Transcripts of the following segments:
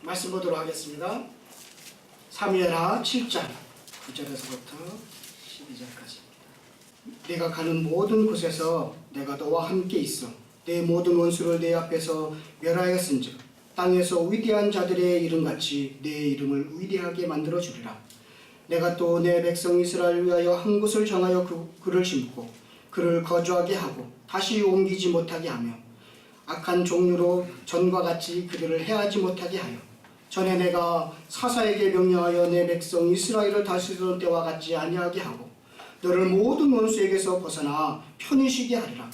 말씀 보도록 하겠습니다. 사무엘하 7장 9절에서부터 12절까지입니다. 내가 가는 모든 곳에서 내가 너와 함께 있어 내 모든 원수를 내 앞에서 멸하였은즉 땅에서 위대한 자들의 이름같이 내 이름을 위대하게 만들어 주리라. 내가 또 내 백성 이스라엘을 위하여 한 곳을 정하여 그를 심고 그를 거주하게 하고 다시 옮기지 못하게 하며 악한 종류로 전과 같이 그들을 해하지 못하게 하여 전에 내가 사사에게 명령하여 내 백성 이스라엘을 다스리던 때와 같지 아니하게 하고 너를 모든 원수에게서 벗어나 편히 쉬게 하리라.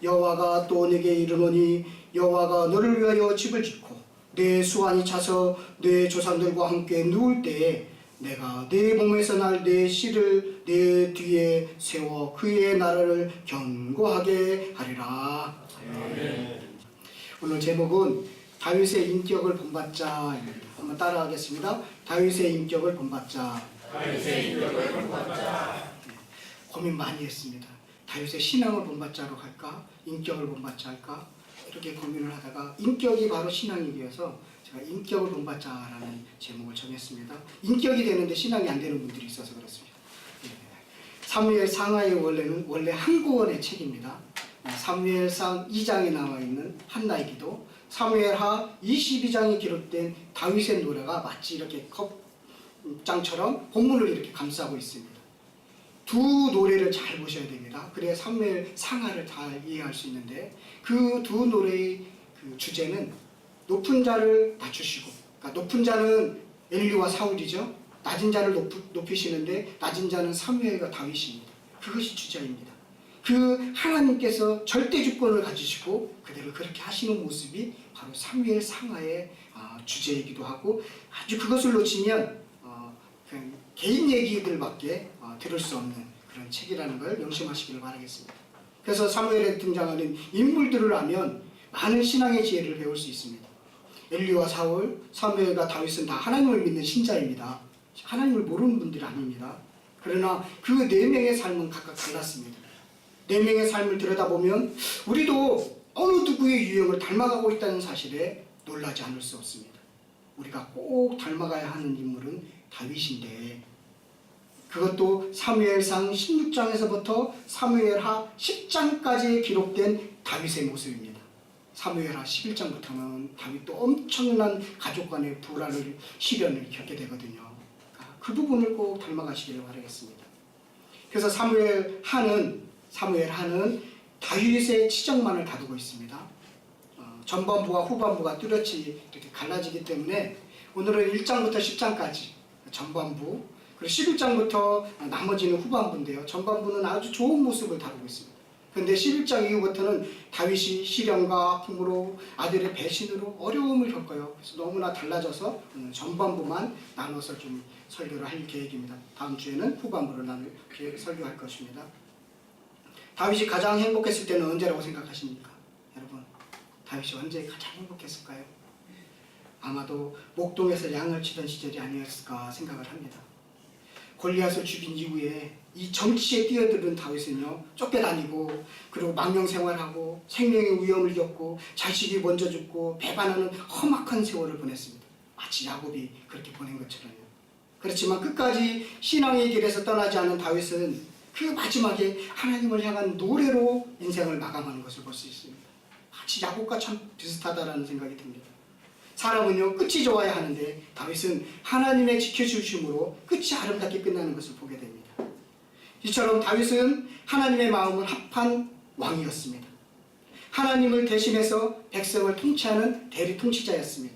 여호와가 또 내게 이르노니 여호와가 너를 위하여 집을 짓고 내 수완이 차서 내 조상들과 함께 누울 때에 내가 내 몸에서 날 내 씨를 내 뒤에 세워 그의 나라를 견고하게 하리라. 아멘. 오늘 제목은 다윗의 인격을 본받자입니다. 한번 따라하겠습니다. 다윗의 인격을 본받자. 다윗의 인격을 본받자. 고민 많이 했습니다. 다윗의 신앙을 본받자로 할까? 인격을 본받자 할까? 이렇게 고민을 하다가 인격이 바로 신앙이 되어서 제가 인격을 본받자라는 제목을 정했습니다. 인격이 되는데 신앙이 안 되는 분들이 있어서 그렇습니다. 사무엘 상하의 원래 한국어의 책입니다. 사무엘상 2장에 나와 있는 한나의 기도, 사무엘하 22장에 기록된 다윗의 노래가 마치 이렇게 컵장처럼 본문을 이렇게 감싸고 있습니다. 두 노래를 잘 보셔야 됩니다. 그래야 사무엘 상하를 잘 이해할 수 있는데 그 두 노래의 그 주제는 높은 자를 낮추시고, 그러니까 높은 자는 엘리와 사울이죠. 낮은 자를 높이시는데 낮은 자는 사무엘과 다윗입니다. 그것이 주제입니다. 그 하나님께서 절대 주권을 가지시고 그대로 그렇게 하시는 모습이 바로 사무엘 상하의 주제이기도 하고, 아주 그것을 놓치면 그냥 개인 얘기들밖에 들을 수 없는 그런 책이라는 걸 명심하시기를 바라겠습니다. 그래서 사무엘에 등장하는 인물들을 알면 많은 신앙의 지혜를 배울 수 있습니다. 엘리와 사울, 사무엘과 다윗은 다 하나님을 믿는 신자입니다. 하나님을 모르는 분들이 아닙니다. 그러나 그 네 명의 삶은 각각 달랐습니다. 네 명의 삶을 들여다보면 우리도 어느 누구의 유형을 닮아가고 있다는 사실에 놀라지 않을 수 없습니다. 우리가 꼭 닮아가야 하는 인물은 다윗인데, 그것도 사무엘상 16장에서부터 사무엘하 10장까지 기록된 다윗의 모습입니다. 사무엘하 11장부터는 다윗도 엄청난 가족 간의 불화를, 시련을 겪게 되거든요. 그 부분을 꼭 닮아가시기를 바라겠습니다. 그래서 사무엘하는 다윗의 치적만을 다루고 있습니다. 전반부와 후반부가 뚜렷이 이렇게 갈라지기 때문에 오늘은 1장부터 10장까지 전반부, 그리고 11장부터 나머지는 후반부인데요. 전반부는 아주 좋은 모습을 다루고 있습니다. 그런데 11장 이후부터는 다윗이 시련과 아픔으로, 아들의 배신으로 어려움을 겪어요. 그래서 너무나 달라져서 전반부만 나눠서 좀 설교를 할 계획입니다. 다음 주에는 후반부를 설교할 것입니다. 다윗이 가장 행복했을 때는 언제라고 생각하십니까? 여러분, 다윗이 언제 가장 행복했을까요? 아마도 목동에서 양을 치던 시절이 아니었을까 생각을 합니다. 골리앗을 죽인 이후에 이 정치에 뛰어드는 다윗은요, 쫓겨다니고 그리고 망명생활하고 생명의 위험을 겪고 자식이 먼저 죽고 배반하는 험악한 세월을 보냈습니다. 마치 야곱이 그렇게 보낸 것처럼요. 그렇지만 끝까지 신앙의 길에서 떠나지 않은 다윗은 그 마지막에 하나님을 향한 노래로 인생을 마감하는 것을 볼 수 있습니다. 마치 야곱과 참 비슷하다라는 생각이 듭니다. 사람은요, 끝이 좋아야 하는데 다윗은 하나님의 지켜주심으로 끝이 아름답게 끝나는 것을 보게 됩니다. 이처럼 다윗은 하나님의 마음을 합한 왕이었습니다. 하나님을 대신해서 백성을 통치하는 대리 통치자였습니다.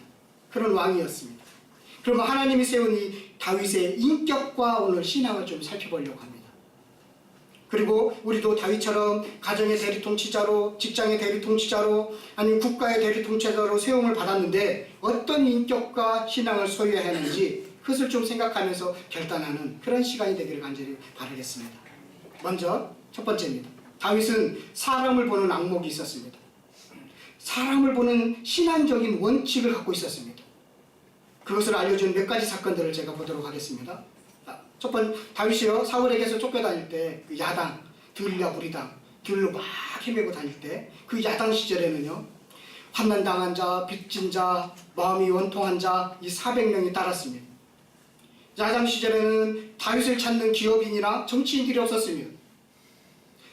그런 왕이었습니다. 그러면 하나님이 세운 이 다윗의 인격과 오늘 신앙을 좀 살펴보려고 합니다. 그리고 우리도 다윗처럼 가정의 대리통치자로, 직장의 대리통치자로, 아니면 국가의 대리통치자로 세움을 받았는데 어떤 인격과 신앙을 소유해야 하는지 그것을 좀 생각하면서 결단하는 그런 시간이 되기를 간절히 바라겠습니다. 먼저 첫 번째입니다. 다윗은 사람을 보는 안목이 있었습니다. 사람을 보는 신앙적인 원칙을 갖고 있었습니다. 그것을 알려준 몇 가지 사건들을 제가 보도록 하겠습니다. 첫 번째, 다윗이요, 사울에게서 쫓겨다닐 때 그 야당, 들랴 무리당, 들로 막 헤매고 다닐 때 그 야당 시절에는요, 환난당한 자, 빚진 자, 마음이 원통한 자, 이 400명이 따랐습니다. 야당 시절에는 다윗을 찾는 기업인이나 정치인들이 없었습니다.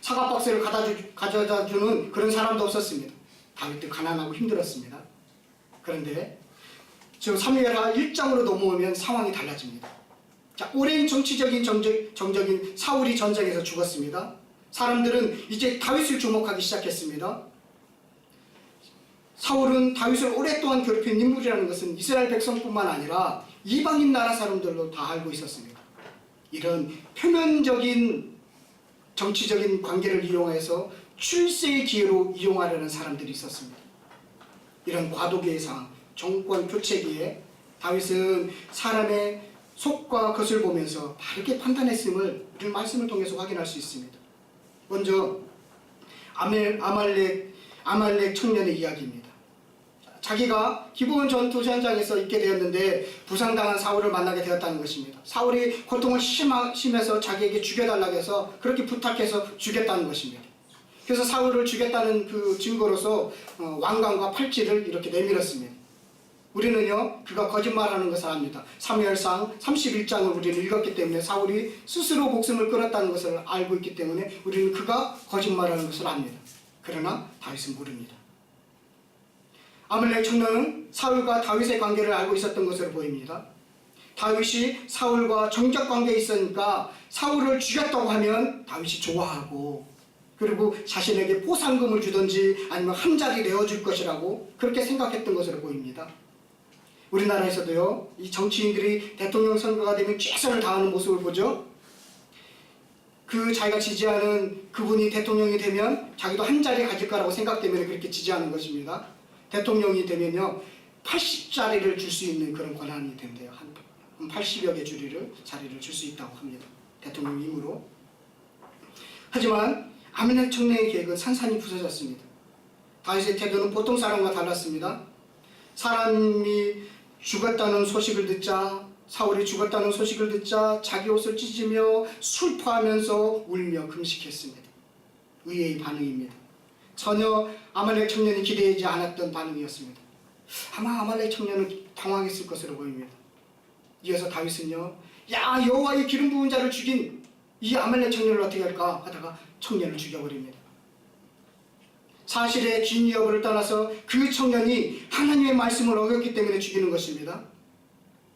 사과박스를 가져다 주는 그런 사람도 없었습니다. 다윗도 가난하고 힘들었습니다. 그런데 지금 사무엘하 1장으로 넘어오면 상황이 달라집니다. 자, 오랜 정치적인 정적인 사울이 전쟁에서 죽었습니다. 사람들은 이제 다윗을 주목하기 시작했습니다. 사울은 다윗을 오랫동안 괴롭힌 인물이라는 것은 이스라엘 백성뿐만 아니라 이방인 나라 사람들도 다 알고 있었습니다. 이런 표면적인 정치적인 관계를 이용해서 출세의 기회로 이용하려는 사람들이 있었습니다. 이런 과도기의 상황, 정권 교체기에 다윗은 사람의 속과 겉을 보면서 바르게 판단했음을 우리 말씀을 통해서 확인할 수 있습니다. 먼저 아말렉 청년의 이야기입니다. 자기가 기브온 전투 현장에서 있게 되었는데 부상당한 사울을 만나게 되었다는 것입니다. 사울이 고통을 심해서 자기에게 죽여달라고 해서 그렇게 부탁해서 죽였다는 것입니다. 그래서 사울을 죽였다는 그 증거로서 왕관과 팔찌를 이렇게 내밀었습니다. 우리는요, 그가 거짓말하는 것을 압니다. 사무엘상 31장을 우리는 읽었기 때문에 사울이 스스로 목숨을 끊었다는 것을 알고 있기 때문에 우리는 그가 거짓말하는 것을 압니다. 그러나 다윗은 모릅니다. 아말렉 청년은 사울과 다윗의 관계를 알고 있었던 것으로 보입니다. 다윗이 사울과 정적 관계에 있으니까 사울을 죽였다고 하면 다윗이 좋아하고 그리고 자신에게 포상금을 주든지 아니면 한 자리 내어줄 것이라고 그렇게 생각했던 것으로 보입니다. 우리나라에서도요, 이 정치인들이 대통령 선거가 되면 최선을 다하는 모습을 보죠. 그 자기가 지지하는 그분이 대통령이 되면 자기도 한 자리 가질 거라고 생각 때문에 그렇게 지지하는 것입니다. 대통령이 되면요 80자리를 줄 수 있는 그런 권한이 된대요. 한 80여 개 자리를 줄 수 있다고 합니다. 대통령 임으로. 하지만 아말렉 청년의 계획은 산산이 부서졌습니다. 다윗의 태도는 보통 사람과 달랐습니다. 사람이 죽었다는 소식을 듣자, 사울이 죽었다는 소식을 듣자 자기 옷을 찢으며 슬퍼하면서 울며 금식했습니다. 의외의 반응입니다. 전혀 아말렉 청년이 기대하지 않았던 반응이었습니다. 아마 아말렉 청년은 당황했을 것으로 보입니다. 이어서 다윗은요, 야, 여호와의 기름 부은 자를 죽인 이 아말렉 청년을 어떻게 할까 하다가 청년을 죽여버립니다. 사실의 긴 여부를 떠나서 그 청년이 하나님의 말씀을 어겼기 때문에 죽이는 것입니다.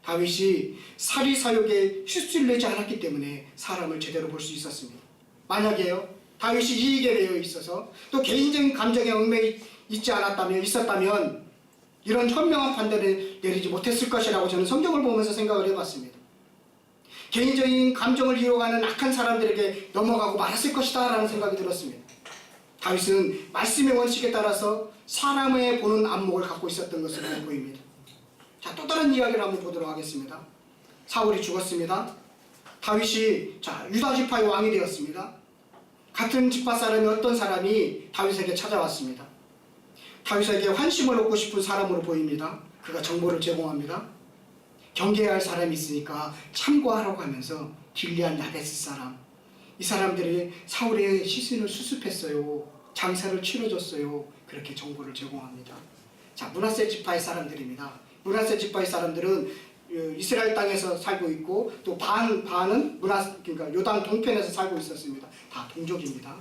다윗이 사리사욕에 휩쓸리지 않았기 때문에 사람을 제대로 볼 수 있었습니다. 만약에요, 다윗이 이익에 대해 있어서 또 개인적인 감정에 얽매여 있었다면 이런 현명한 판단을 내리지 못했을 것이라고 저는 성경을 보면서 생각을 해봤습니다. 개인적인 감정을 이용하는 악한 사람들에게 넘어가고 말았을 것이다 라는 생각이 들었습니다. 다윗은 말씀의 원칙에 따라서 사람의 보는 안목을 갖고 있었던 것으로 보입니다. 자, 또 다른 이야기를 한번 보도록 하겠습니다. 사울이 죽었습니다. 다윗이 유다 지파의 왕이 되었습니다. 같은 지파 사람이 어떤 사람이 다윗에게 찾아왔습니다. 다윗에게 환심을 얻고 싶은 사람으로 보입니다. 그가 정보를 제공합니다. 경계해야 할 사람이 있으니까 참고하라고 하면서 길리앗 야베스 사람, 이 사람들이 사울의 시신을 수습했어요. 장사를 치러줬어요. 그렇게 정보를 제공합니다. 자, 므낫세 지파의 사람들입니다. 므낫세 지파의 사람들은 이스라엘 땅에서 살고 있고 또 반은 그러니까 요단 동편에서 살고 있었습니다. 다 동족입니다.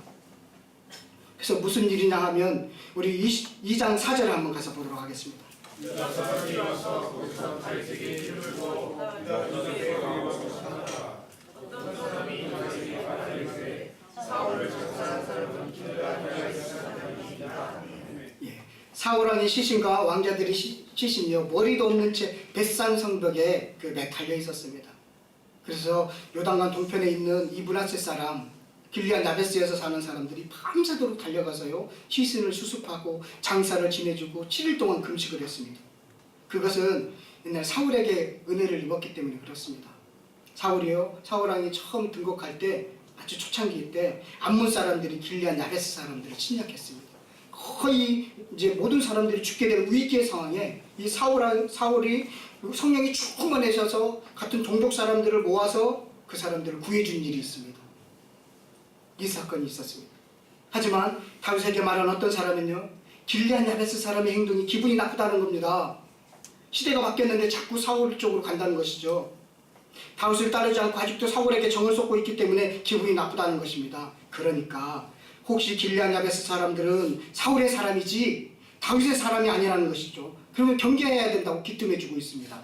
그래서 무슨 일이냐 하면 우리 2장 4절을 한번 가서 보도록 하겠습니다. 유다 사람이 와서 거기서 다윗에게 이름을 두고 너에게 왕으로 삼았다. 어떤 사람이 다윗에게 말하기를 사울을 장사한 사람은 길르앗 야베스 사람이니라. 사울 왕의 시신과 왕자들의 시신이요 머리도 없는 채 벳산 성벽에 매달려 있었습니다. 그래서 요단강 동편에 있는 이 므낫세 사람, 길리앗 야베스에서 사는 사람들이 밤새도록 달려가서요 시신을 수습하고 장사를 지내주고 7일 동안 금식을 했습니다. 그것은 옛날 사울에게 은혜를 입었기 때문에 그렇습니다. 사울 왕이 처음 등극할 때 아주 초창기 때 암몬 사람들이 길리앗 야베스 사람들을 침략했습니다. 거의 이제 모든 사람들이 죽게 되는 위기의 상황에 이 사울이 성령이 충만해져서 같은 동족 사람들을 모아서 그 사람들을 구해준 일이 있습니다. 이 사건이 있었습니다. 하지만 다윗에게 말한 어떤 사람은요, 길리앗 야베스 사람의 행동이 기분이 나쁘다는 겁니다. 시대가 바뀌었는데 자꾸 사울 쪽으로 간다는 것이죠. 다윗을 따르지 않고 아직도 사울에게 정을 쏟고 있기 때문에 기분이 나쁘다는 것입니다. 그러니까 혹시 길리앗 야베스 사람들은 사울의 사람이지 다윗의 사람이 아니라는 것이죠. 그러면 경계해야 된다고 기뜸해주고 있습니다.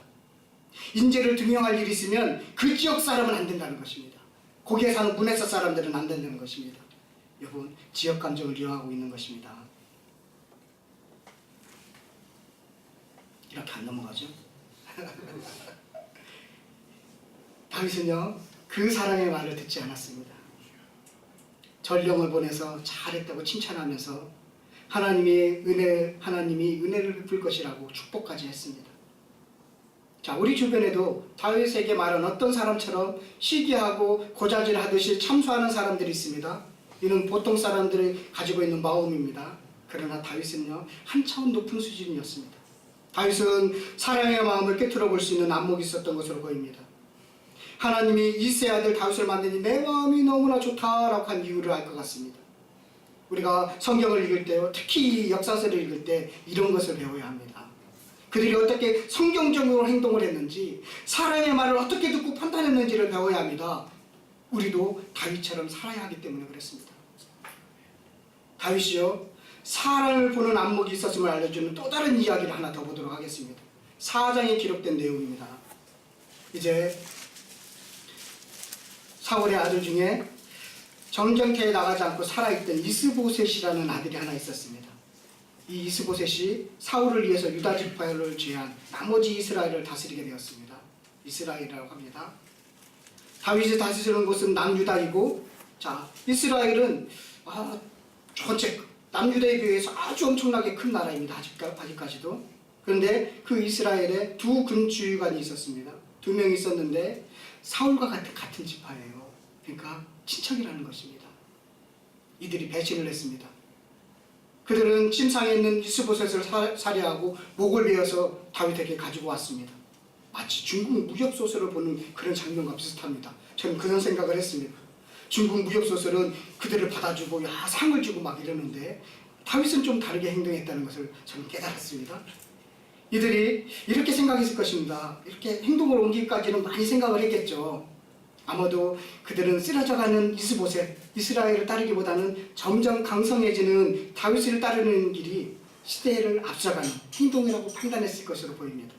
인재를 등용할 일이 있으면 그 지역 사람은 안 된다는 것입니다. 거기에 사는 문에서 사람들은 안 된다는 것입니다. 여러분, 지역 감정을 이용하고 있는 것입니다. 이렇게 안 넘어가죠? 다윗은요, 그 사람의 말을 듣지 않았습니다. 전령을 보내서 잘했다고 칭찬하면서 하나님이 은혜를 베풀 것이라고 축복까지 했습니다. 자, 우리 주변에도 다윗에게 말한 어떤 사람처럼 시기하고 고자질하듯이 참소하는 사람들이 있습니다. 이는 보통 사람들이 가지고 있는 마음입니다. 그러나 다윗은요, 한 차원 높은 수준이었습니다. 다윗은 사랑의 마음을 꿰뚫어 볼 수 있는 안목이 있었던 것으로 보입니다. 하나님이 이새의 아들 다윗을 만드니 내 마음이 너무나 좋다라고 한 이유를 알 것 같습니다. 우리가 성경을 읽을 때요, 특히 역사서를 읽을 때 이런 것을 배워야 합니다. 그들이 어떻게 성경적으로 행동을 했는지, 사랑의 말을 어떻게 듣고 판단했는지를 배워야 합니다. 우리도 다윗처럼 살아야 하기 때문에 그렇습니다. 다윗이요, 사랑을 보는 안목이 있었음을 알려주는 또 다른 이야기를 하나 더 보도록 하겠습니다. 4장에 기록된 내용입니다. 이제 사울의 아들 중에 전쟁터에 나가지 않고 살아있던 이스보셋이라는 아들이 하나 있었습니다. 이 이스보셋이 사울을 위해서 유다 지파를 제한 나머지 이스라엘을 다스리게 되었습니다. 이스라엘이라고 합니다. 다윗이 다스리는 곳은 남유다이고, 자, 이스라엘은 전체 남유다에 비해서 아주 엄청나게 큰 나라입니다. 아직까지도. 그런데 그 이스라엘에 두 군주관이 있었습니다. 두 명이 있었는데 사울과 같은 지파예요. 그러니까 친척이라는 것입니다. 이들이 배신을 했습니다. 그들은 침상에 있는 이스보셋을 살해하고 목을 베어서 다윗에게 가지고 왔습니다. 마치 중국 무협소설을 보는 그런 장면과 비슷합니다. 저는 그런 생각을 했습니다. 중국 무협소설은 그들을 받아주고 상을 주고 막 이러는데 다윗은 좀 다르게 행동했다는 것을 저는 깨달았습니다. 이들이 이렇게 생각했을 것입니다. 이렇게 행동을 옮기기까지는 많이 생각을 했겠죠. 아마도 그들은 쓰러져가는 이스보셋, 이스라엘을 따르기보다는 점점 강성해지는 다윗을 따르는 길이 시대를 앞서가는 행동이라고 판단했을 것으로 보입니다.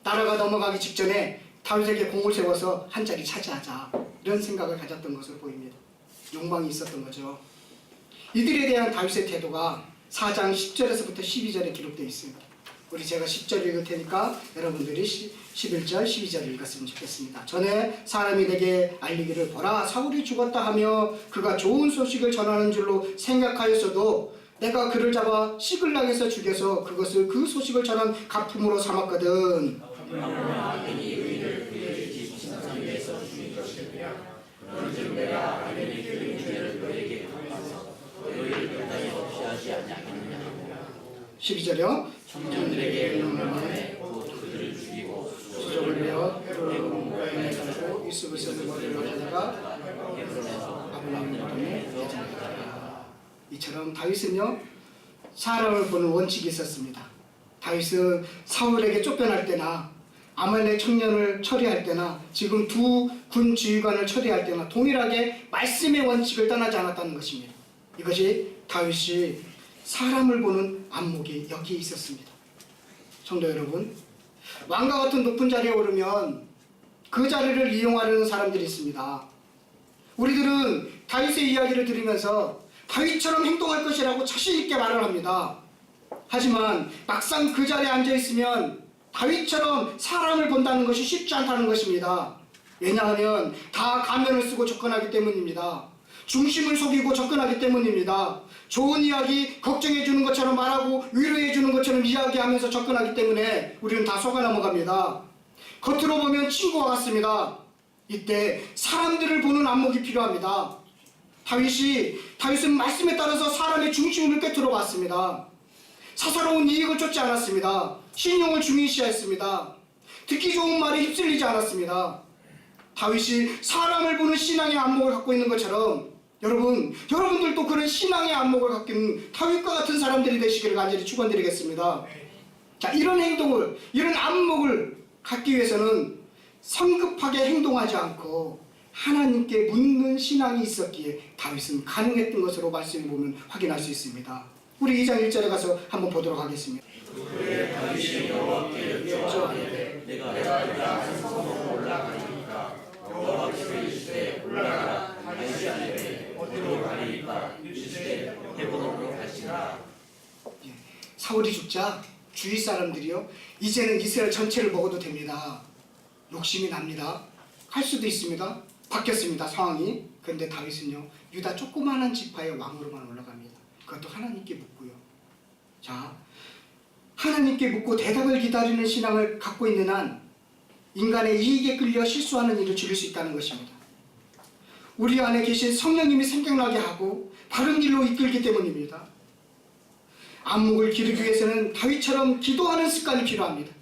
나라가 넘어가기 직전에 다윗에게 공을 세워서 한 자리 차지하자, 이런 생각을 가졌던 것으로 보입니다. 욕망이 있었던 거죠. 이들에 대한 다윗의 태도가 4장 10절에서부터 12절에 기록되어 있습니다. 제가 10절 읽을 테니까 여러분들이 11절, 12절 읽었으면 좋겠습니다. 전에 사람이 내게 알리기를 보라, 사울이 죽었다 하며 그가 좋은 소식을 전하는 줄로 생각하였어도 내가 그를 잡아 시글락에서 죽여서 그것을 그 소식을 전한 가품으로 삼았거든. 그런즉 내가 알리니 그 인주를 너에게 갚아서 너희를 끝까지 없이 하지 아니하겠느냐. 12절이요. 청년들에게 명령하되 곧 그들을 죽이고 수족을 베어 헤롯의 공무가에 가지고 이스보셋의 머리를 가져다가 헤롯에서 아브라함의 이름에 대장하였다. 이처럼 다윗은요, 사람을 보는 원칙이 있었습니다. 다윗은 사울에게 쫓겨날 때나 아말렉 청년을 처리할 때나 지금 두 군 지휘관을 처리할 때나 동일하게 말씀의 원칙을 떠나지 않았다는 것입니다. 이것이 다윗이 사람을 보는 안목이 여기에 있었습니다. 성도 여러분, 왕과 같은 높은 자리에 오르면 그 자리를 이용하려는 사람들이 있습니다. 우리들은 다윗의 이야기를 들으면서 다윗처럼 행동할 것이라고 자신 있게 말을 합니다. 하지만 막상 그 자리에 앉아 있으면 다윗처럼 사람을 본다는 것이 쉽지 않다는 것입니다. 왜냐하면 다 가면을 쓰고 접근하기 때문입니다. 중심을 속이고 접근하기 때문입니다. 좋은 이야기, 걱정해주는 것처럼 말하고 위로해주는 것처럼 이야기하면서 접근하기 때문에 우리는 다 속아 넘어갑니다. 겉으로 보면 친구와 같습니다. 이때 사람들을 보는 안목이 필요합니다. 다윗은 말씀에 따라서 사람의 중심을 꿰뚫어 봤습니다. 사사로운 이익을 쫓지 않았습니다. 신용을 중요시했습니다. 듣기 좋은 말에 휩쓸리지 않았습니다. 다윗이 사람을 보는 신앙의 안목을 갖고 있는 것처럼 여러분들도 그런 신앙의 안목을 갖고 있는 다윗과 같은 사람들이 되시기를 간절히 축원드리겠습니다. 자, 이런 행동을, 이런 안목을 갖기 위해서는 성급하게 행동하지 않고 하나님께 묻는 신앙이 있었기에 다윗은 가능했던 것으로 말씀을 보면 확인할 수 있습니다. 우리 2장 1절에 가서 한번 보도록 하겠습니다. 그의 다윗이 여호와께 여쭈어가되 내가 한 성으로 올라가니까 여호와께서 이르시되 올라가라. 다윗이 아니되 어디로 가리이까 이르시되 헤브론으로 갈지라. 사울이 죽자 주위 사람들이요, 이제는 이스라엘 전체를 먹어도 됩니다. 욕심이 납니다. 할 수도 있습니다. 바뀌었습니다, 상황이. 그런데 다윗은요, 유다 조그마한 지파의 왕으로만 올라갑니다. 그것도 하나님께 묻고요. 자, 하나님께 묻고 대답을 기다리는 신앙을 갖고 있는 한 인간의 이익에 끌려 실수하는 일을 줄일 수 있다는 것입니다. 우리 안에 계신 성령님이 생각나게 하고 바른 길로 이끌기 때문입니다. 안목을 기르기 위해서는 다윗처럼 기도하는 습관이 필요합니다.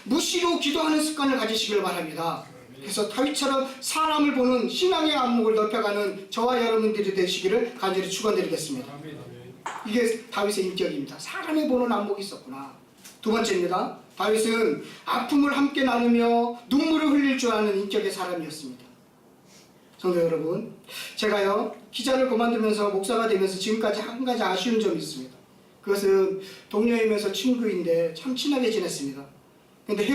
무시로 기도하는 습관을 가지시길 바랍니다. 그래서 다윗처럼 사람을 보는 신앙의 안목을 넓혀가는 저와 여러분들이 되시기를 간절히 축원드리겠습니다. 이게 다윗의 인격입니다. 사람을 보는 안목이 있었구나. 두 번째입니다. 다윗은 아픔을 함께 나누며 눈물을 흘릴 줄 아는 인격의 사람이었습니다. 성도 여러분, 제가요, 기자를 그만두면서 목사가 되면서 지금까지 한 가지 아쉬운 점이 있습니다. 그것은 동료이면서 친구인데 참 친하게 지냈습니다. 근데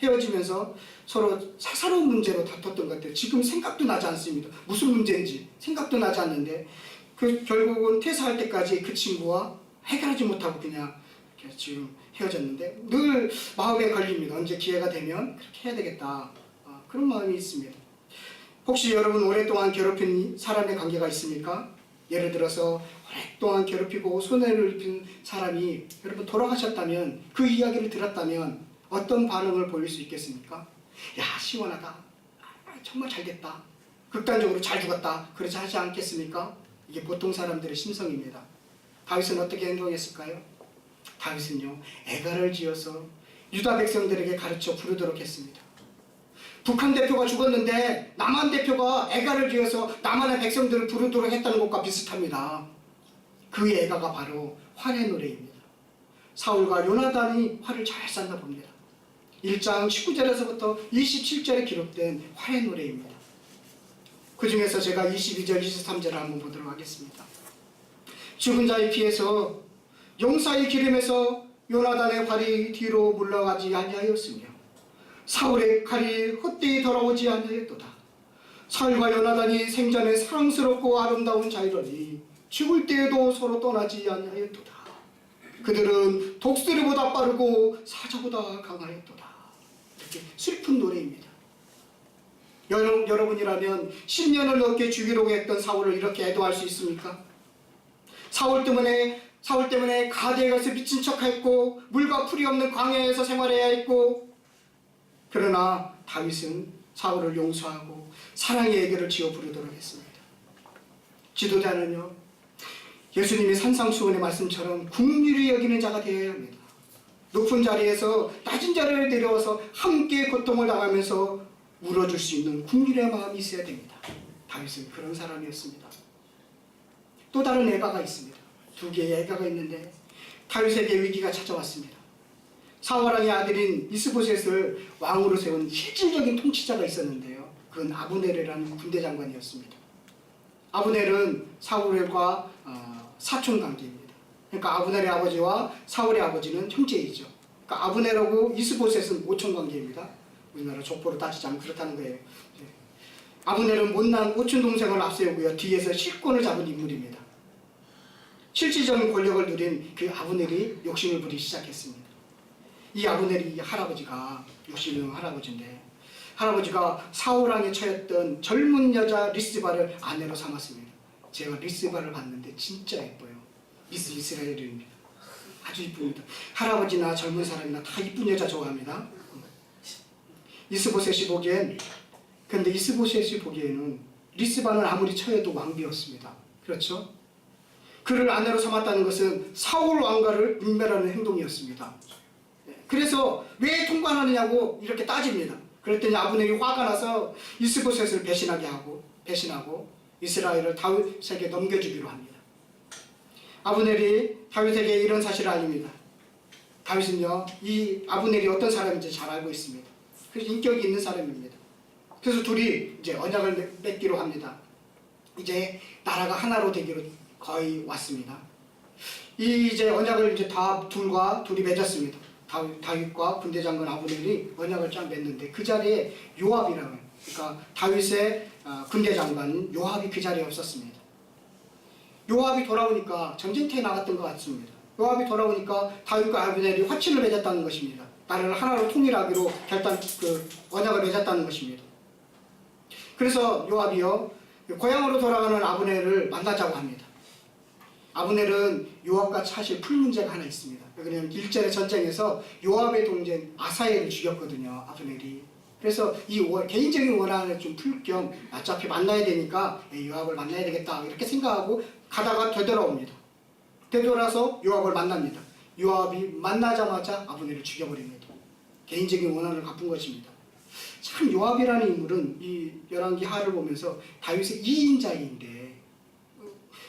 헤어지면서 서로 사사로운 문제로 다퉜던 것 같아요. 지금 생각도 나지 않습니다. 무슨 문제인지 생각도 나지 않는데 결국은 퇴사할 때까지 그 친구와 해결하지 못하고 그냥 지금 헤어졌는데 늘 마음에 걸립니다. 언제 기회가 되면 그렇게 해야 되겠다. 그런 마음이 있습니다. 혹시 여러분 오랫동안 괴롭힌 사람의 관계가 있습니까? 예를 들어서 오랫동안 괴롭히고 손해를 입힌 사람이 여러분 돌아가셨다면, 그 이야기를 들었다면 어떤 반응을 보일 수 있겠습니까? 야, 시원하다. 정말 잘됐다. 극단적으로 잘 죽었다. 그러지 하지 않겠습니까? 이게 보통 사람들의 심성입니다. 다윗은 어떻게 행동했을까요? 다윗은요, 애가를 지어서 유다 백성들에게 가르쳐 부르도록 했습니다. 북한 대표가 죽었는데 남한 대표가 애가를 지어서 남한의 백성들을 부르도록 했다는 것과 비슷합니다. 그 애가가 바로 활의 노래입니다. 사울과 요나단이 활을 잘 쐈나 봅니다. 1장 19절에서부터 27절에 기록된 활의 노래입니다. 그 중에서 제가 22절, 23절을 한번 보도록 하겠습니다. 죽은 자의 피에서 용사의 기름에서 요나단의 활이 뒤로 물러가지 아니하였으며 사울의 칼이 헛되이 돌아오지 아니하였도다. 사울과 요나단이 생전에 사랑스럽고 아름다운 자이러니 죽을 때에도 서로 떠나지 아니하였도다. 그들은 독수리보다 빠르고 사자보다 강하였도다. 이렇게 슬픈 노래입니다. 여러분이라면 10년을 넘게 죽이려고 했던 사울을 이렇게 애도할 수 있습니까? 사울 때문에 가대에 가서 미친 척했고 물과 풀이 없는 광야에서 생활해야 했고, 그러나 다윗은 사울을 용서하고 사랑의 애교를 지어 부르도록 했습니다. 지도자는요, 예수님이 산상수훈의 말씀처럼 긍휼히 여기는 자가 되어야 합니다. 높은 자리에서 낮은 자리를 내려와서 함께 고통을 당하면서 울어줄 수 있는 긍휼의 마음이 있어야 됩니다. 다윗은 그런 사람이었습니다. 또 다른 애가가 있습니다. 두 개의 애가가 있는데 다윗에게 위기가 찾아왔습니다. 사울왕의 아들인 이스보셋을 왕으로 세운 실질적인 통치자가 있었는데요. 그건 아브넬이라는 군대 장관이었습니다. 아브넬은 사울과 사촌 관계입니다. 그러니까 아브넬의 아버지와 사울의 아버지는 형제이죠. 그러니까 아브넬하고 이스보셋은 오촌 관계입니다. 우리나라 족보로 따지자면 그렇다는 거예요. 아브넬은 못난 오촌 동생을 앞세우고요, 뒤에서 실권을 잡은 인물입니다. 실질적인 권력을 누린 그 아브넬이 욕심을 부리기 시작했습니다. 이 아브넬이 할아버지가 욕심 있는 할아버지인데, 할아버지가 사울왕에 처했던 젊은 여자 리스바를 아내로 삼았습니다. 제가 리스바를 봤는데 진짜 예뻐요. 미스 이스라엘입니다. 아주 이쁩니다. 할아버지나 젊은 사람이나 다 이쁜 여자 좋아합니다. 이스보셋이 보기에는 리스바는 아무리 처해도 왕비였습니다. 그렇죠? 그를 아내로 삼았다는 것은 사울 왕가를 인멸하는 행동이었습니다. 그래서 왜 통관하느냐고 이렇게 따집니다. 그랬더니 아브넬이 화가 나서 이스보셋을 배신하고 이스라엘을 다윗에게 넘겨주기로 합니다. 아브넬이 다윗에게 이런 사실을 알립니다. 다윗은요, 이 아브넬이 어떤 사람인지 잘 알고 있습니다. 그래서 인격이 있는 사람입니다. 그래서 둘이 이제 언약을 맺기로 합니다. 이제 나라가 하나로 되기로 거의 왔습니다. 이 이제 언약을 이제 둘이 맺었습니다. 다윗과 군대장군 아브넬이 언약을 쫙 맺는데 그 자리에 요압이라는, 그러니까 다윗의 군대장관 요압이 그 자리에 없었습니다. 요압이 돌아오니까 전쟁터에 나갔던 것 같습니다. 요압이 돌아오니까 다윗과 아브넬이 화친을 맺었다는 것입니다. 나라를 하나로 통일하기로 언약을 맺었다는 것입니다. 그래서 요압이요, 고향으로 돌아가는 아브넬을 만나자고 합니다. 아브넬은 요압과 사실 풀 문제가 하나 있습니다. 왜냐하면 1절의 전쟁에서 요압의 동생 아사엘을 죽였거든요, 아브넬이. 그래서 이 개인적인 원한을 좀 풀 겸 어차피 만나야 되니까 요압을 만나야 되겠다 이렇게 생각하고 가다가 되돌아옵니다. 되돌아서 요압을 만납니다. 요압이 만나자마자 아브넬을 죽여버립니다. 개인적인 원한을 갚은 것입니다. 참 요압이라는 인물은 이 열왕기 하를 보면서 다윗의 2인자인데,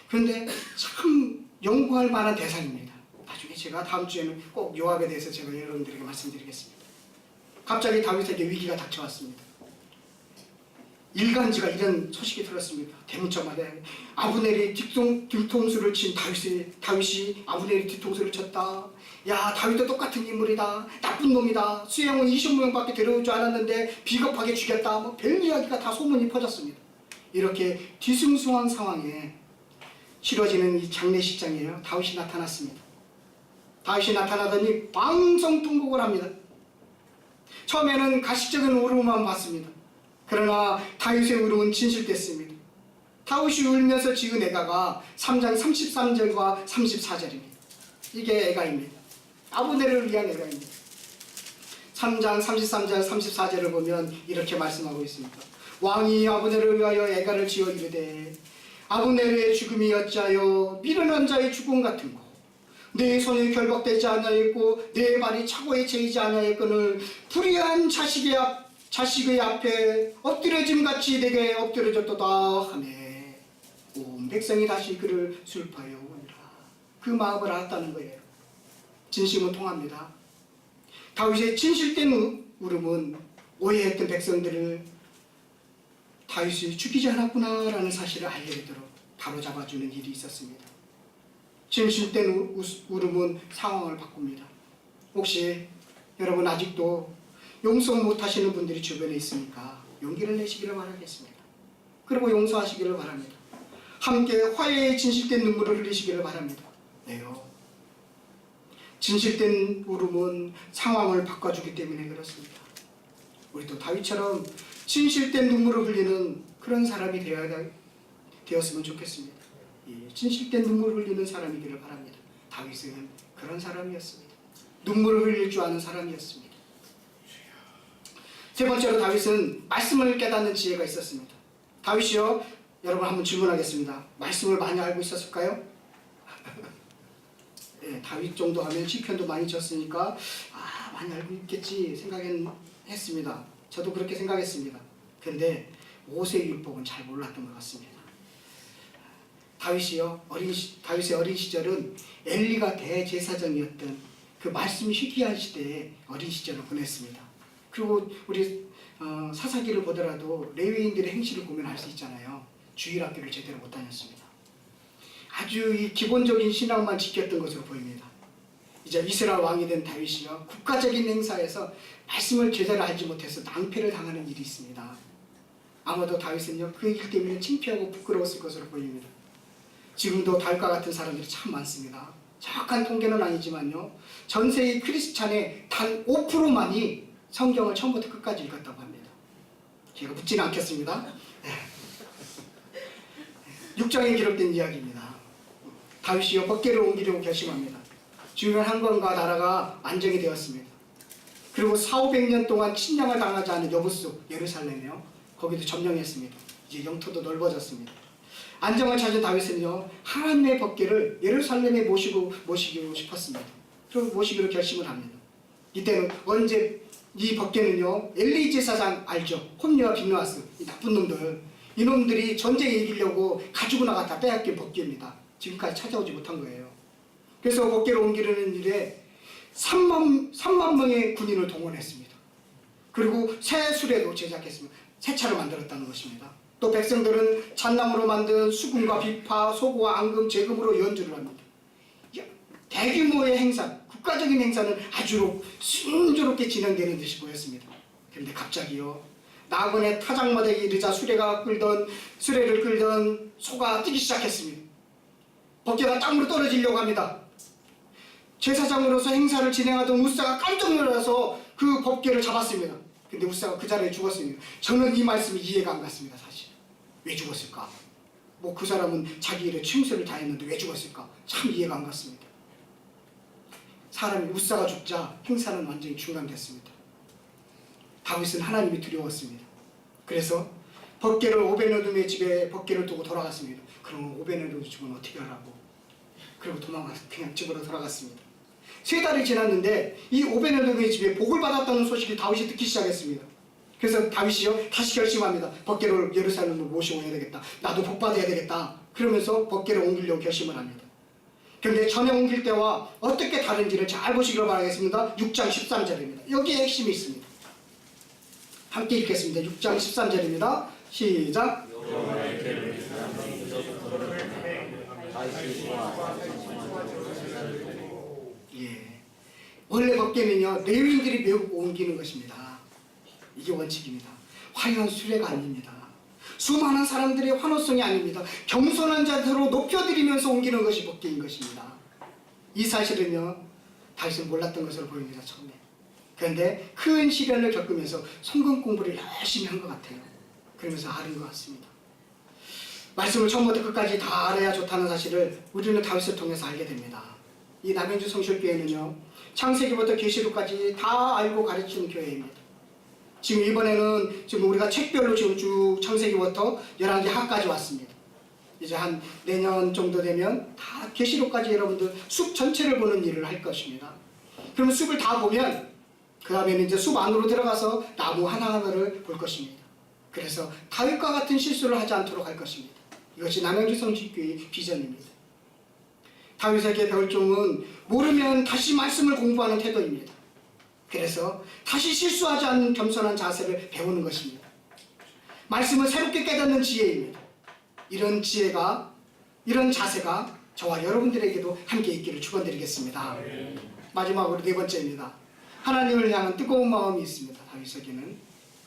그런데 참 연구할 만한 대상입니다. 나중에 제가 다음 주에는 꼭 요압에 대해서 제가 여러분들에게 말씀드리겠습니다. 갑자기 다윗에게 위기가 닥쳐왔습니다. 일간지가 이런 소식이 들었습니다. 대문짝마다 아브넬이 뒤통수를 친 다윗이 아브넬이 뒤통수를 쳤다. 야, 다윗도 똑같은 인물이다. 나쁜 놈이다. 수양은 20명밖에 데려올 줄 알았는데 비겁하게 죽였다. 뭐 별 이야기가 다 소문이 퍼졌습니다. 이렇게 뒤숭숭한 상황에 치러지는 이 장례식장이에요. 다윗이 나타났습니다. 다윗이 나타나더니 방성통곡을 합니다. 처음에는 가식적인 울음만 봤습니다. 그러나 다윗의 울음은 진실됐습니다. 다윗이 울면서 지은 애가가 3장 33절과 34절입니다. 이게 애가입니다. 아브넬을 위한 애가입니다. 3장 33절 34절을 보면 이렇게 말씀하고 있습니다. 왕이 아브넬을 위하여 애가를 지어 이르되 아브넬의 죽음이 어찌하여 미련한 자의 죽음 같은고 내 손이 결박되지 아니하였고 내 발이 차고에 채이지 아니하였거늘 불의한 자식의 앞에 엎드려짐같이 내게 엎드려졌도다 하매 온 백성이 다시 그를 슬퍼하여 오니라. 그 마음을 알았다는 거예요. 진심은 통합니다. 다윗의 진실된 울음은 오해했던 백성들을 다윗이 죽이지 않았구나라는 사실을 알게 되도록 바로잡아주는 일이 있었습니다. 진실된 울음은 상황을 바꿉니다. 혹시 여러분 아직도 용서 못하시는 분들이 주변에 있으니까 용기를 내시기를 바라겠습니다. 그리고 용서하시기를 바랍니다. 함께 화해의 진실된 눈물을 흘리시기를 바랍니다. 네요. 진실된 울음은 상황을 바꿔주기 때문에 그렇습니다. 우리도 다윗처럼 진실된 눈물을 흘리는 그런 사람이 되었으면 좋겠습니다. 진실된 눈물을 흘리는 사람이기를 바랍니다. 다윗은 그런 사람이었습니다. 눈물을 흘릴 줄 아는 사람이었습니다. 세 번째로 다윗은 말씀을 깨닫는 지혜가 있었습니다. 다윗이요, 여러분 한번 질문하겠습니다. 말씀을 많이 알고 있었을까요? 네, 다윗 정도 하면 시편도 많이 쳤으니까 많이 알고 있겠지 생각했습니다. 저도 그렇게 생각했습니다. 그런데 모세율법은 잘 몰랐던 것 같습니다. 다윗의 어린 시절은 엘리가 대제사장이었던 그 말씀 희귀한 시대에 어린 시절을 보냈습니다. 그리고 우리 사사기를 보더라도 레위인들의 행실을 보면 알 수 있잖아요. 주일학교를 제대로 못 다녔습니다. 아주 이 기본적인 신앙만 지켰던 것으로 보입니다. 이제 이스라엘 왕이 된 다윗이요, 국가적인 행사에서 말씀을 제대로 알지 못해서 낭패를 당하는 일이 있습니다. 아마도 다윗은요, 그 일 때문에 창피하고 부끄러웠을 것으로 보입니다. 지금도 다윗과 같은 사람들이 참 많습니다. 정확한 통계는 아니지만요, 전 세계 크리스찬의 단 5%만이 성경을 처음부터 끝까지 읽었다고 합니다. 제가 묻지는 않겠습니다. 6장에 기록된 이야기입니다. 다윗이요, 법궤를 옮기려고 결심합니다. 주변 한권과 나라가 안정이 되었습니다. 그리고 400~500년 동안 침략을 당하지 않은 여부수 예루살렘이요, 거기도 점령했습니다. 이제 영토도 넓어졌습니다. 안정을 찾은 다윗은요, 하나님의 법궤를 예루살렘에 모시고 싶었습니다. 그리고 모시기로 결심을 합니다. 이때는 언제 이 법궤는요, 엘리 제사장 알죠? 홈리와 비누아스, 이 나쁜 놈들, 이놈들이 전쟁에 이기려고 가지고 나갔다 빼앗긴 법궤입니다. 지금까지 찾아오지 못한 거예요. 그래서 법궤를 옮기려는 일에 3만 명의 군인을 동원했습니다. 그리고 새 수레도 제작했습니다. 새 차를 만들었다는 것입니다. 또 백성들은 잣나무로 만든 수금과 비파, 소고와 앙금, 재금으로 연주를 합니다. 대규모의 행사, 국가적인 행사는 아주 순조롭게 진행되는 듯이 보였습니다. 그런데 갑자기요, 나그네 타작마당에 이르자 수레를 끌던 소가 뛰기 시작했습니다. 법궤가 땅으로 떨어지려고 합니다. 제사장으로서 행사를 진행하던 우사가 깜짝 놀라서 그 법궤를 잡았습니다. 근데 우사가 그 자리에 죽었습니다. 저는 이 말씀이 이해가 안 갔습니다. 사실 왜 죽었을까? 뭐 그 사람은 자기 일에 충성을 다했는데 왜 죽었을까? 참 이해가 안 갔습니다. 사람이 우사가 죽자 행사는 완전히 중단됐습니다. 다윗은 하나님이 두려웠습니다. 그래서 법궤를 오베네돔의 집에 법궤를 두고 돌아갔습니다. 그럼 오베네돔 집은 어떻게 하라고? 그리고 도망가서 그냥 집으로 돌아갔습니다. 3달이 지났는데 이 오베네돔의 집에 복을 받았다는 소식을 다윗이 듣기 시작했습니다. 그래서 다윗이요 다시 결심합니다. 법궤를 예루살렘으로 모시고 해야 되겠다. 나도 복 받아야 되겠다. 그러면서 법궤를 옮기려고 결심을 합니다. 그런데 전에 옮길 때와 어떻게 다른지를 잘 보시기를 바라겠습니다. 6장 13절입니다. 여기에 핵심이 있습니다. 함께 읽겠습니다. 6장 13절입니다. 시작. 예. 원래 법궤는요 레위인들이 메우고 옮기는 것입니다. 이게 원칙입니다. 화려한 수레가 아닙니다. 수많은 사람들의 환호성이 아닙니다. 겸손한 자세로 높여드리면서 옮기는 것이 법궤인 것입니다. 이 사실은요 다윗은 몰랐던 것으로 보입니다. 처음에. 그런데 큰 시련을 겪으면서 성경 공부를 열심히 한 것 같아요. 그러면서 알은 것 같습니다. 말씀을 처음부터 끝까지 다 알아야 좋다는 사실을 우리는 다윗을 통해서 알게 됩니다. 이 남양주 성실교회는요 창세기부터 계시록까지 다 알고 가르치는 교회입니다. 지금 이번에는 지금 우리가 책별로 지금 쭉 창세기부터 열왕기 하까지 왔습니다. 이제 한 내년 정도 되면 다 계시록까지 여러분들 숲 전체를 보는 일을 할 것입니다. 그러면 숲을 다 보면 그 다음에는 이제 숲 안으로 들어가서 나무 하나하나를 볼 것입니다. 그래서 다윗과 같은 실수를 하지 않도록 할 것입니다. 이것이 남양주 성실교회의 비전입니다. 다윗에게 배울 점은 모르면 다시 말씀을 공부하는 태도입니다. 그래서 다시 실수하지 않는 겸손한 자세를 배우는 것입니다. 말씀을 새롭게 깨닫는 지혜입니다. 이런 지혜가, 이런 자세가 저와 여러분들에게도 함께 있기를 축원드리겠습니다. 마지막으로 4번째입니다. 하나님을 향한 뜨거운 마음이 있습니다. 다윗에게는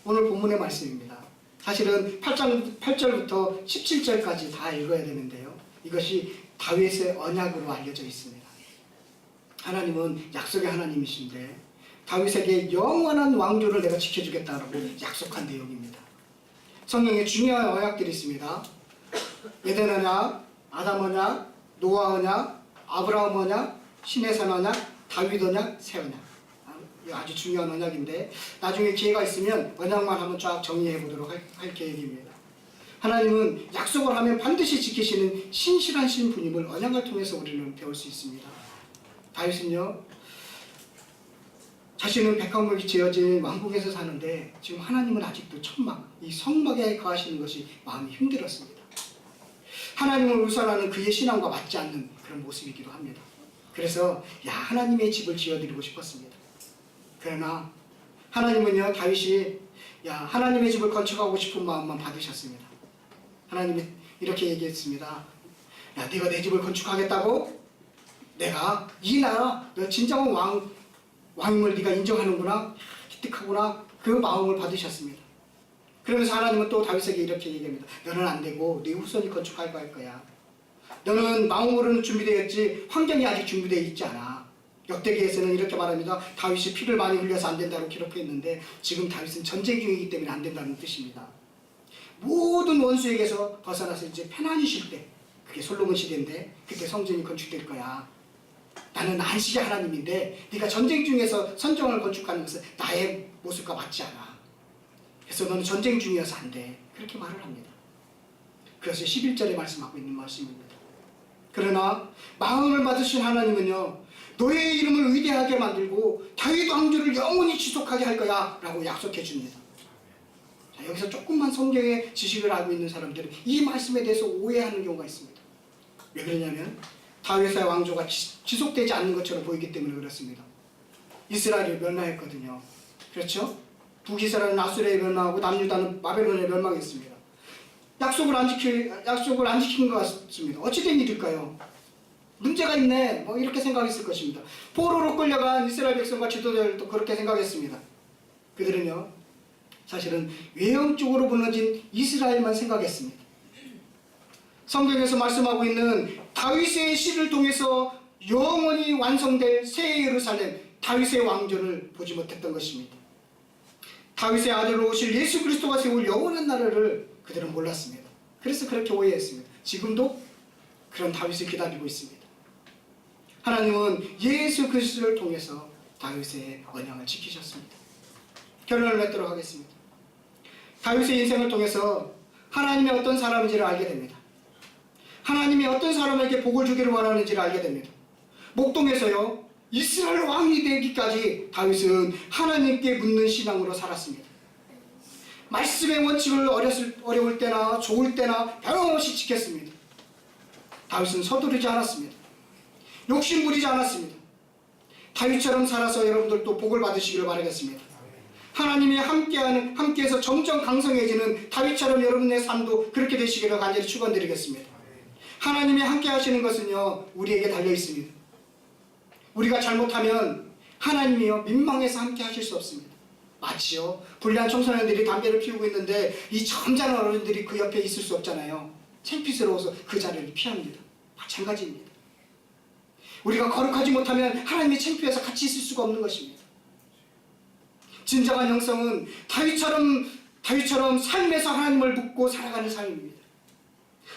오늘 본문의 말씀입니다. 사실은 8절부터 17절까지 다 읽어야 되는데요. 이것이 다윗의 언약으로 알려져 있습니다. 하나님은 약속의 하나님이신데 다윗에게 영원한 왕조를 내가 지켜주겠다라고 약속한 내용입니다. 성경에 중요한 언약들이 있습니다. 에덴 언약, 아담 언약, 노아 언약, 아브라함 언약, 신의 산 언약, 다윗 언약, 새 언약. 아주 중요한 언약인데 나중에 기회가 있으면 언약만 한번 쫙 정리해 보도록 할 계획입니다. 하나님은 약속을 하면 반드시 지키시는 신실하신 분임을 언약을 통해서 우리는 배울 수 있습니다. 다윗은요 자신은 백합목이 지어진 왕궁에서 사는데 지금 하나님은 아직도 천막, 이 성막에 거하시는 것이 마음이 힘들었습니다. 하나님을 우선하는 그의 신앙과 맞지 않는 그런 모습이기도 합니다. 그래서 하나님의 집을 지어드리고 싶었습니다. 그러나 하나님은요 다윗이 하나님의 집을 건축하고 싶은 마음만 받으셨습니다. 하나님이 이렇게 얘기했습니다. 네가 내 집을 건축하겠다고? 내가 이 나라 너 진정한 왕임을 네가 인정하는구나, 기특하구나, 그 마음을 받으셨습니다. 그러면서 하나님은 또 다윗에게 이렇게 얘기합니다. 너는 안 되고 네 후손이 건축할 거야. 너는 마음으로는 준비되었지 환경이 아직 준비되어 있지 않아. 역대기에서는 이렇게 말합니다. 다윗이 피를 많이 흘려서 안 된다고 기록했는데 지금 다윗은 전쟁 중이기 때문에 안 된다는 뜻입니다. 모든 원수에게서 벗어나서 이제 편안히 쉴 때, 그게 솔로몬 시대인데 그때 성전이 건축될 거야. 나는 안식의 하나님인데 네가 전쟁 중에서 선정을 건축하는 것은 나의 모습과 맞지 않아. 그래서 너는 전쟁 중이어서 안 돼. 그렇게 말을 합니다. 그래서 11절에 말씀하고 있는 말씀입니다. 그러나 마음을 받으신 하나님은요 너의 이름을 위대하게 만들고 다윗 왕조를 영원히 지속하게 할 거야 라고 약속해 줍니다. 자, 여기서 조금만 성경의 지식을 알고 있는 사람들은 이 말씀에 대해서 오해하는 경우가 있습니다. 왜 그러냐면 다윗의 왕조가 지속되지 않는 것처럼 보이기 때문에 그렇습니다. 이스라엘이 멸망했거든요. 그렇죠? 북이스라엘은 아수르에 멸망하고 남유다는 바벨론에 멸망했습니다. 약속을 안 지킨 것 같습니다. 어찌된 일일까요? 문제가 있네. 뭐 이렇게 생각했을 것입니다. 포로로 끌려간 이스라엘 백성과 지도자들도 그렇게 생각했습니다. 그들은요, 사실은 외형적으로 무너진 이스라엘만 생각했습니다. 성경에서 말씀하고 있는 다윗의 시를 통해서 영원히 완성될 새 예루살렘, 다윗의 왕조를 보지 못했던 것입니다. 다윗의 아들로 오실 예수 그리스도가 세울 영원한 나라를 그들은 몰랐습니다. 그래서 그렇게 오해했습니다. 지금도 그런 다윗을 기다리고 있습니다. 하나님은 예수 그리스도를 통해서 다윗의 언약을 지키셨습니다. 결론을 맺도록 하겠습니다. 다윗의 인생을 통해서 하나님이 어떤 사람인지를 알게 됩니다. 하나님이 어떤 사람에게 복을 주기를 원하는지를 알게 됩니다. 목동에서요, 이스라엘 왕이 되기까지 다윗은 하나님께 묻는 신앙으로 살았습니다. 말씀의 원칙을 어려울 때나 좋을 때나 변함없이 지켰습니다. 다윗은 서두르지 않았습니다. 욕심 부리지 않았습니다. 다윗처럼 살아서 여러분들도 복을 받으시기를 바라겠습니다. 하나님이 함께해서 점점 강성해지는 다윗처럼 여러분의 삶도 그렇게 되시기를 간절히 축원드리겠습니다. 하나님이 함께 하시는 것은요, 우리에게 달려 있습니다. 우리가 잘못하면 하나님이요, 민망해서 함께 하실 수 없습니다. 마치요, 불량 청소년들이 담배를 피우고 있는데 이 점잖은 어른들이 그 옆에 있을 수 없잖아요. 창피스러워서 그 자리를 피합니다. 마찬가지입니다. 우리가 거룩하지 못하면 하나님이 창피해서 같이 있을 수가 없는 것입니다. 진정한 영성은 다윗처럼 삶에서 하나님을 묻고 살아가는 삶입니다.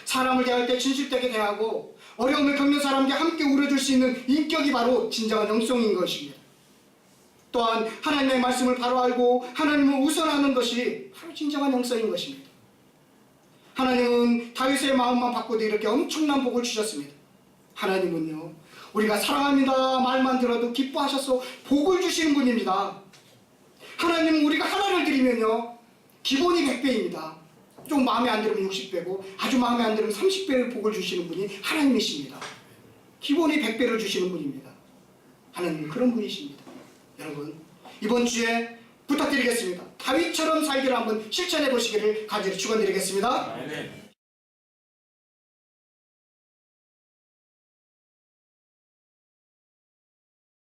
사람을 대할 때 진실되게 대하고 어려움을 겪는 사람과 함께 울어줄 수 있는 인격이 바로 진정한 영성인 것입니다. 또한 하나님의 말씀을 바로 알고 하나님을 우선하는 것이 바로 진정한 영성인 것입니다. 하나님은 다윗의 마음만 바꿔도 이렇게 엄청난 복을 주셨습니다. 하나님은요, 우리가 사랑합니다 말만 들어도 기뻐하셔서 복을 주시는 분입니다. 하나님은 우리가 하나를 드리면요, 기본이 100배입니다. 좀 마음에 안 들으면 60배고 아주 마음에 안 들으면 30배를 복을 주시는 분이 하나님이십니다. 기본이 100배를 주시는 분입니다. 하나님은 그런 분이십니다. 여러분, 이번 주에 부탁드리겠습니다. 다윗처럼 살기를 한번 실천해 보시기를 간절히 축원드리겠습니다.